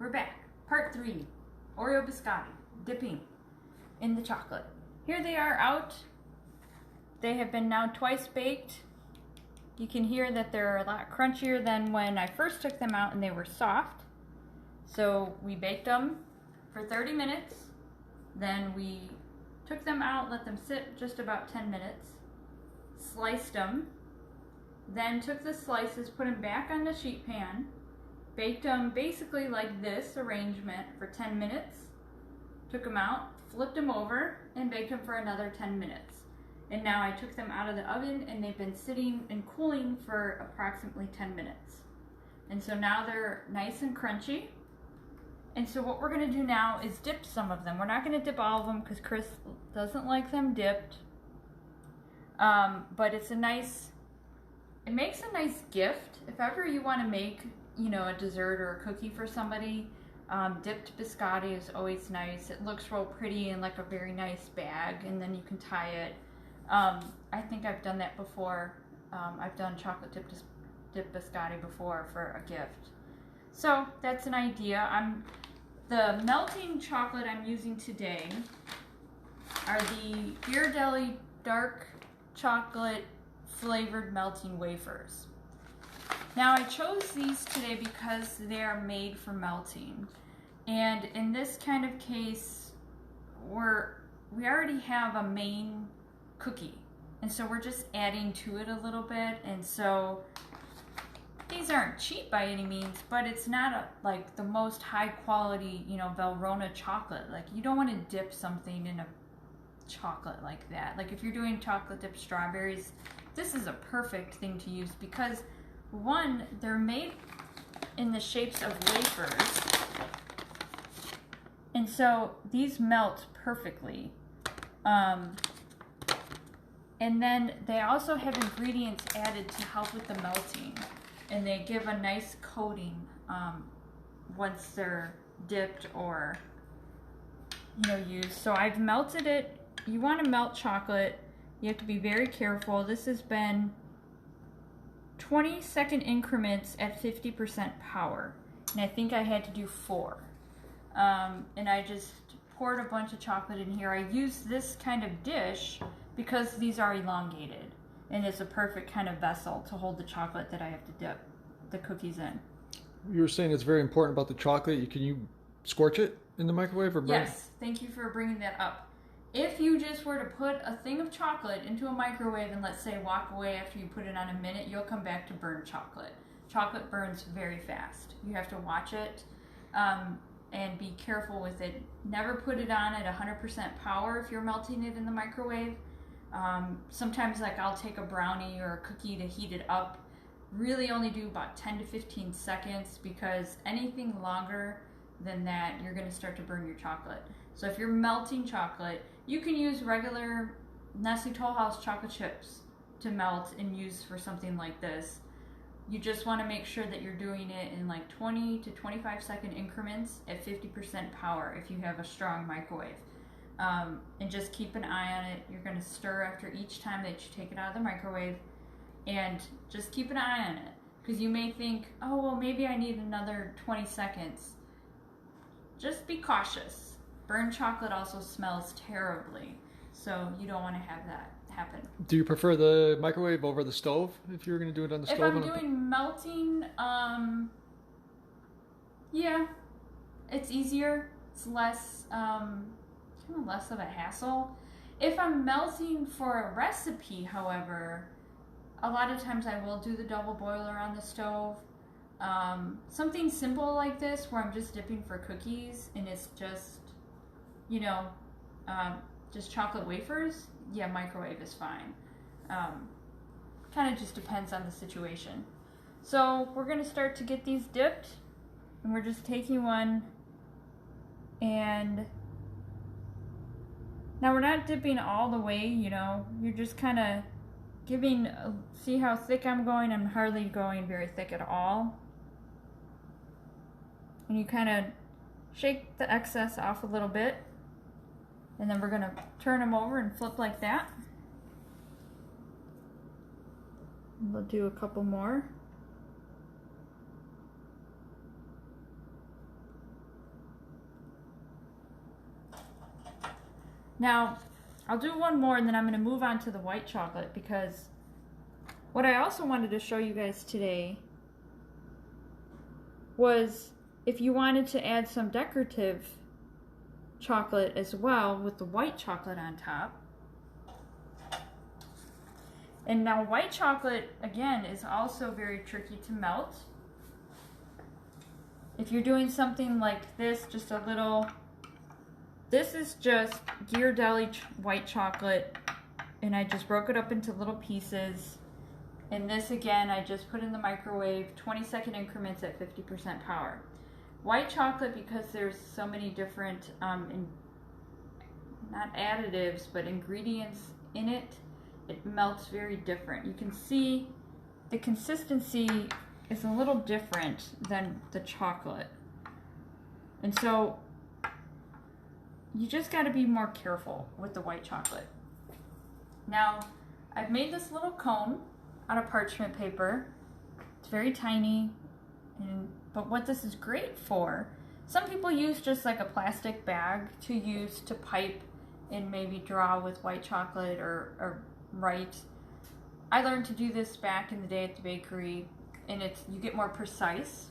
We're back. Part 3. Oreo Biscotti. Dipping in the chocolate. Here they are out. They have been now twice baked. You can hear that they're a lot crunchier than when I first took them out and they were soft. So we baked them for 30 minutes. Then we took them out, let them sit just about 10 minutes. Sliced them. Then took the slices, put them back on the sheet pan. Baked them basically like this arrangement for 10 minutes. Took them out, flipped them over, and baked them for another 10 minutes. And now I took them out of the oven and they've been sitting and cooling for approximately 10 minutes. And so now they're nice and crunchy. And so what we're gonna do now is dip some of them. We're not gonna dip all of them because Chris doesn't like them dipped. But it's a nice, it makes a nice gift. If ever you wanna make, you know, a dessert or a cookie for somebody, dipped biscotti is always nice. It looks real pretty in like a very nice bag, and then you can tie it. I think I've done that before. I've done chocolate dipped biscotti before for a gift. So that's an idea. The melting chocolate I'm using today are the Ghirardelli dark chocolate flavored melting wafers. Now I chose these today because they are made for melting. And in this kind of case, we already have a main cookie. And so we're just adding to it a little bit. And so these aren't cheap by any means, but it's not like the most high quality, you know, Valrhona chocolate. Like you don't want to dip something in a chocolate like that. Like if you're doing chocolate dipped strawberries, this is a perfect thing to use because one, they're made in the shapes of wafers, and so these melt perfectly. And then they also have ingredients added to help with the melting, and they give a nice coating once they're dipped or, you know, used. So I've melted it. You want to melt chocolate, you have to be very careful. This has been 20-second increments at 50% power, and I think I had to do 4. And I just poured a bunch of chocolate in here. I used this kind of dish because these are elongated, and it's a perfect kind of vessel to hold the chocolate that I have to dip the cookies in. You were saying it's very important about the chocolate. Can you scorch it in the microwave or burn it? Yes, thank you for bringing that up. If you just were to put a thing of chocolate into a microwave and let's say walk away after you put it on a minute, you'll come back to burn chocolate. Chocolate burns very fast. You have to watch it and be careful with it. Never put it on at 100% power if you're melting it in the microwave. Sometimes like I'll take a brownie or a cookie to heat it up. Really only do about 10 to 15 seconds because anything longer than that, you're going to start to burn your chocolate. So if you're melting chocolate, you can use regular Nestle Toll House chocolate chips to melt and use for something like this. You just want to make sure that you're doing it in like 20 to 25 second increments at 50% power if you have a strong microwave. And just keep an eye on it. You're going to stir after each time that you take it out of the microwave, and just keep an eye on it because you may think, oh, well, maybe I need another 20 seconds. Just be cautious. Burnt chocolate also smells terribly, so you don't want to have that happen. Do you prefer the microwave over the stove if you're going to do it on the stove? If I'm doing melting, yeah, it's easier. It's less, kind of less of a hassle. If I'm melting for a recipe, however, a lot of times I will do the double boiler on the stove. Something simple like this where I'm just dipping for cookies and it's just, you know, just chocolate wafers, yeah, microwave is fine. Kind of just depends on the situation. So we're going to start to get these dipped, and we're just taking one, and now we're not dipping all the way, you know, you're just kind of giving, see how thick I'm going? I'm hardly going very thick at all. And you kind of shake the excess off a little bit. And then we're going to turn them over and flip like that. We'll do a couple more. Now, I'll do one more and then I'm going to move on to the white chocolate, because what I also wanted to show you guys today was if you wanted to add some decorative chocolate as well with the white chocolate on top. And now white chocolate, again, is also very tricky to melt. If you're doing something like this, just a little, this is just Ghirardelli white chocolate, and I just broke it up into little pieces. And this, again, I just put in the microwave, 20-second increments at 50% power. White chocolate, because there's so many different, not additives, but ingredients in it, it melts very different. You can see the consistency is a little different than the chocolate. And so you just got to be more careful with the white chocolate. Now, I've made this little cone out of parchment paper. It's very tiny, but what this is great for, some people use just like a plastic bag to use to pipe and maybe draw with white chocolate or write. I learned to do this back in the day at the bakery, and you get more precise.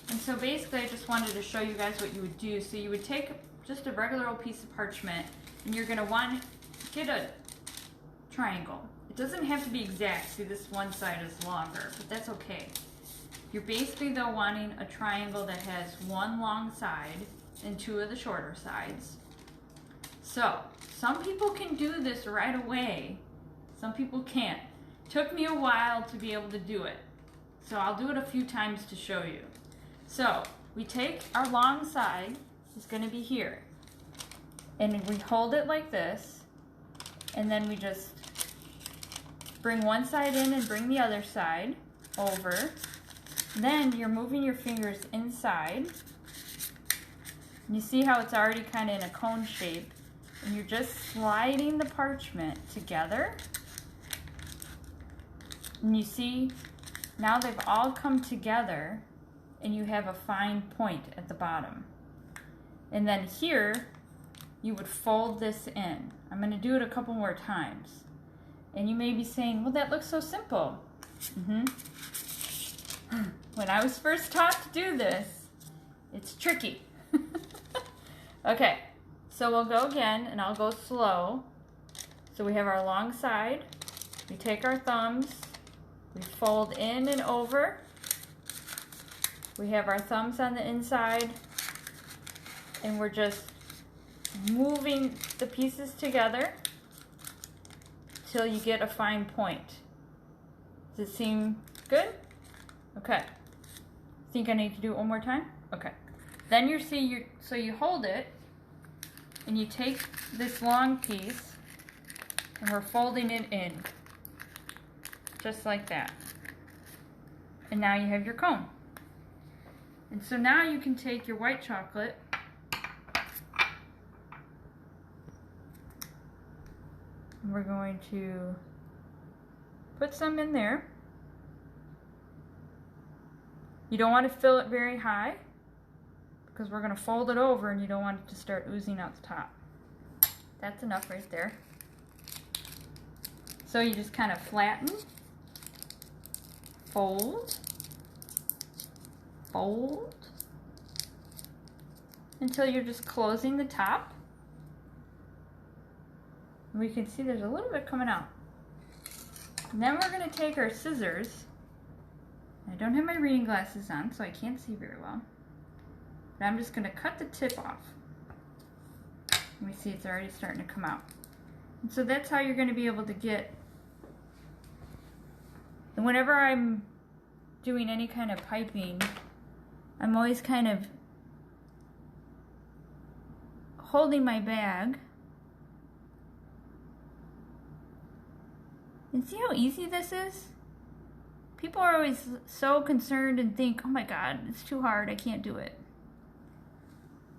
And so basically I just wanted to show you guys what you would do. So you would take just a regular old piece of parchment, and you're going to get a triangle. It doesn't have to be exact. See, this one side is longer, but that's okay. You're basically though wanting a triangle that has one long side and two of the shorter sides. So some people can do this right away. Some people can't. Took me a while to be able to do it. So I'll do it a few times to show you. So we take our long side, it's going to be here. And we hold it like this. And then we just bring one side in and bring the other side over. Then you're moving your fingers inside. And you see how it's already kind of in a cone shape. And you're just sliding the parchment together. And you see, now they've all come together and you have a fine point at the bottom. And then here, you would fold this in. I'm going to do it a couple more times. And you may be saying, well, that looks so simple. When I was first taught to do this, it's tricky. Okay, so we'll go again, and I'll go slow. So we have our long side. We take our thumbs. We fold in and over. We have our thumbs on the inside. And we're just moving the pieces together till you get a fine point. Does it seem good? Okay. Think I need to do it one more time? Okay. Then so you hold it, and you take this long piece, and we're folding it in. Just like that. And now you have your cone. And so now you can take your white chocolate and we're going to put some in there. You don't want to fill it very high because we're going to fold it over and you don't want it to start oozing out the top. That's enough right there. So you just kind of flatten, fold, fold, until you're just closing the top. And we can see there's a little bit coming out. And then we're going to take our scissors. I don't have my reading glasses on, so I can't see very well. But I'm just going to cut the tip off. And we see it's already starting to come out. And so that's how you're going to be able to get. And whenever I'm doing any kind of piping, I'm always kind of holding my bag. And see how easy this is? People are always so concerned and think, oh my God, it's too hard, I can't do it.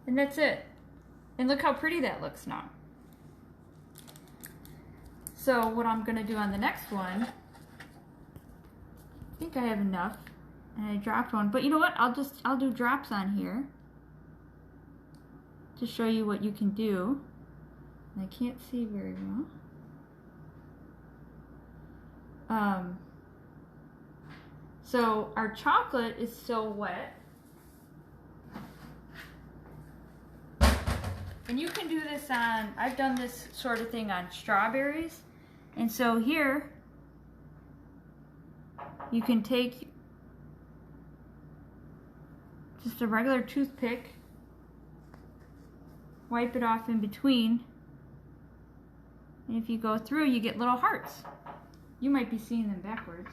And that's it. And look how pretty that looks now. So what I'm gonna do on the next one, I think I have enough, and I dropped one, but you know what? I'll do drops on here to show you what you can do. I can't see very well. So our chocolate is still wet. And you can do this on, I've done this sort of thing on strawberries. And so here, you can take just a regular toothpick, wipe it off in between, and if you go through, you get little hearts. You might be seeing them backwards.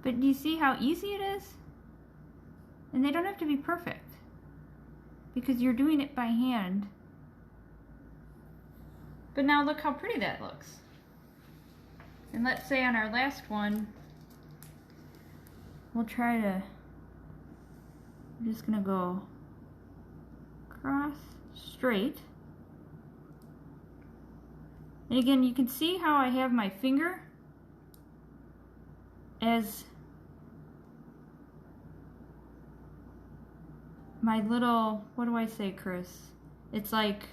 But do you see how easy it is? And they don't have to be perfect, because you're doing it by hand. But now look how pretty that looks. And let's say on our last one, we'll try to, I'm just gonna go across straight. And again, you can see how I have my finger as my little, what do I say, Chris? It's like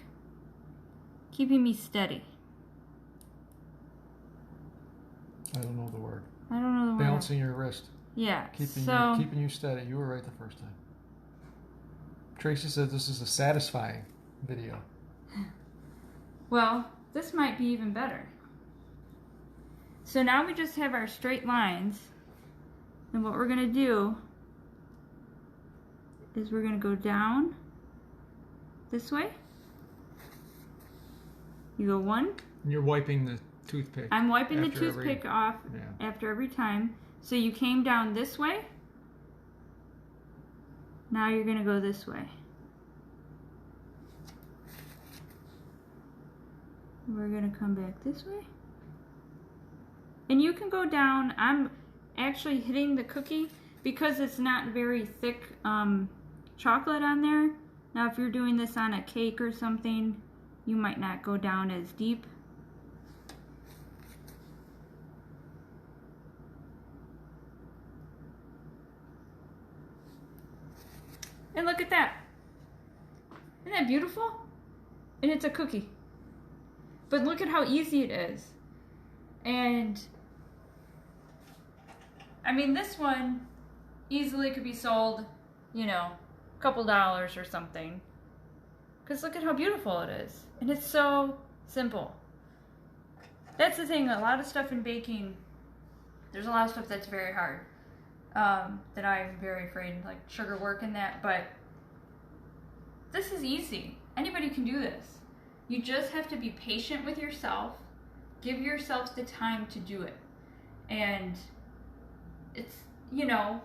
keeping me steady. I don't know the word. I don't know the word. Balancing your wrist. Yeah. Keeping you steady. You were right the first time. Tracy said this is a satisfying video. Well, this might be even better. So now we just have our straight lines. And what we're going to do is we're going to go down this way. You go one. And you're wiping the toothpick. I'm wiping the toothpick off after every time. So you came down this way. Now you're going to go this way. We're going to come back this way. And you can go down. I'm actually hitting the cookie because it's not very thick chocolate on there. Now if you're doing this on a cake or something, you might not go down as deep. And look at that. Isn't that beautiful? And it's a cookie. But look at how easy it is. And I mean, this one easily could be sold, you know, a couple dollars or something. Because look at how beautiful it is. And it's so simple. That's the thing, a lot of stuff in baking, there's a lot of stuff that's very hard. That I'm very afraid, like sugar work and that, but this is easy. Anybody can do this. You just have to be patient with yourself. Give yourself the time to do it. And it's, you know,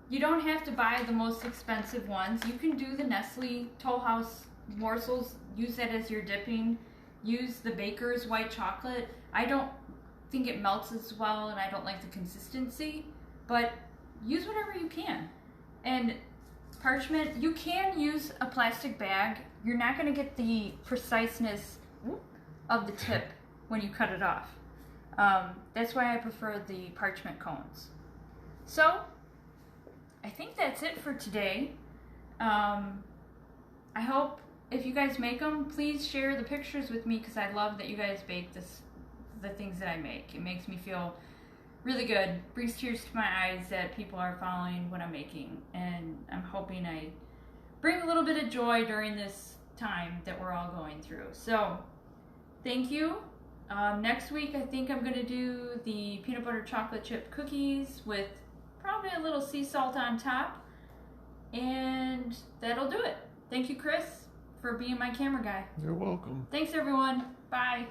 you don't have to buy the most expensive ones. You can do the Nestle Toll House morsels, use that as your dipping. Use the Baker's white chocolate. I don't think it melts as well, and I don't like the consistency, but use whatever you can. And parchment, you can use a plastic bag. You're not going to get the preciseness of the tip when you cut it off. That's why I prefer the parchment cones. So, I think that's it for today. I hope if you guys make them, please share the pictures with me, because I love that you guys bake the things that I make. It makes me feel really good, brings tears to my eyes that people are following what I'm making, and I'm hoping I bring a little bit of joy during this time that we're all going through. So, thank you. Next week I think I'm going to do the peanut butter chocolate chip cookies with probably a little sea salt on top, and that'll do it. Thank you, Chris, for being my camera guy. You're welcome. Thanks, everyone. Bye.